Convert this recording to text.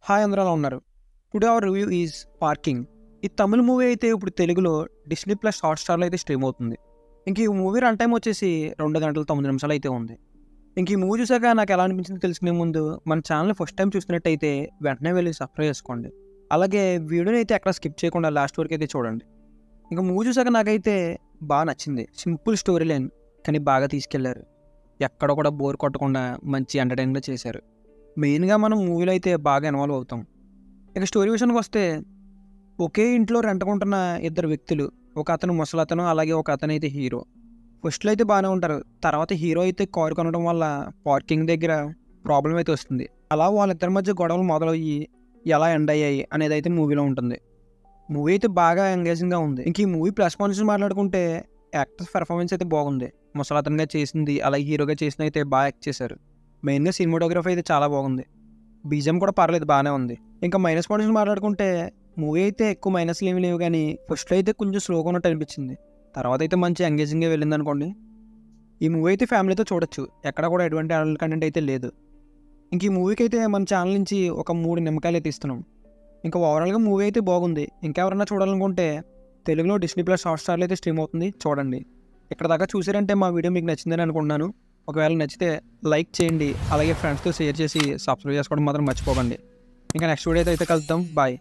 Hi అందరూ ఎలా ఉన్నారు? Today our review is parking. ఈ తమిళ మూవీ అయితే ఇప్పుడు తెలుగులో డిస్నీ ప్లస్ హాట్‌స్టార్‌లో అయితే స్ట్రీమ్ అవుతుంది. ఇంక ఈ మూవీ రన్ టైమ్ వచ్చేసి 2 గంటల 9 నిమిషాలు అయితే ఉంది. ఇంక ఈ మూవీ చూసాక నాకు ఎలా అనిపించిందో తెలుసుకునే ముందు మన ఛానల్‌ని ఫస్ట్ టైం చూస్తున్నట్టయితే వెంటనే వెళ్ళి సబ్స్క్రైబ్ చేసుకోండి. అలాగే వీడియోని అయితే ఎక్కడ స్కిప్ చేయకుండా లాస్ట్ వరకు అయితే చూడండి. ఇంక మూవీ చూసాక నాకైతే బాగా నచ్చింది. సింపుల్ స్టోరీ లైన్ కానీ బాగా తీసుకెళ్లారు. ఎక్కడ కూడా బోర్ కొట్టకుండా మంచి ఎంటర్‌టైన్‌గా చేశారు. మెయిన్‌గా మనం మూవీలో అయితే బాగా ఇన్వాల్వ్ అవుతాం. ఇక స్టోరీ విషయానికి వస్తే ఒకే ఇంట్లో రెంట్‌కుంటున్న ఇద్దరు వ్యక్తులు. ఒక అతను ముసలతను, అలాగే ఒక అతనైతే హీరో. ఫస్ట్‌లో అయితే బాగానే ఉంటారు. తర్వాత హీరో అయితే కారు కొనడం వల్ల పార్కింగ్ దగ్గర ప్రాబ్లమ్ అయితే వస్తుంది. అలా వాళ్ళిద్దరి మధ్య గొడవలు మొదలయ్యి ఎలా ఎండ్ అయ్యాయి అనేదైతే మూవీలో ఉంటుంది. మూవీ అయితే బాగా ఎంగేజింగ్‌గా ఉంది. ఇంక ఈ మూవీ ప్లస్ పాయింట్స్ మాట్లాడుకుంటే యాక్టర్స్ పెర్ఫార్మెన్స్ అయితే బాగుంది. ముసలతనుగా చేసింది, అలాగే హీరోగా చేసింది అయితే బాగా యాక్ట్ చేశారు. మెయిన్‌గా సినిమాటోగ్రఫీ అయితే చాలా బాగుంది. బీజీఎం కూడా పర్లేదు బాగానే ఉంది. ఇంకా మైనస్ పాయింట్స్ మాట్లాడుకుంటే మూవీ అయితే ఎక్కువ మైనస్‌లు ఏమీ లేవు కానీ ఫస్ట్‌లో అయితే కొంచెం స్లోగా ఉన్నట్టు అనిపించింది. తర్వాత అయితే మంచి ఎంగేజింగ్‌గా వెళ్ళిందనుకోండి. ఈ మూవీ అయితే ఫ్యామిలీతో చూడొచ్చు. ఎక్కడ కూడా ఎటువంటి అడల్ట్ కంటెంట్ అయితే లేదు. ఇంక ఈ మూవీకి అయితే మన ఛానల్ నుంచి ఒక 3 నిమ్మకాయలు అయితే ఇస్తున్నాం. ఇంకా ఓవరాల్‌గా మూవీ అయితే బాగుంది. ఇంకెవరన్నా చూడాలనుకుంటే తెలుగులో డిస్నీ ప్లస్ హాట్‌స్టార్‌లో అయితే స్ట్రీమ్ అవుతుంది చూడండి. ఇక్కడ దాకా చూసారంటే మా వీడియో మీకు నచ్చిందని అనుకుంటున్నాను. ఒకవేళ నచ్చితే లైక్ చేయండి. అలాగే ఫ్రెండ్స్‌తో షేర్ చేసి సబ్స్క్రైబ్ చేసుకోవడం మాత్రం మర్చిపోకండి. ఇంకా నెక్స్ట్ వీడియోతో అయితే కలుద్దాం. బాయ్.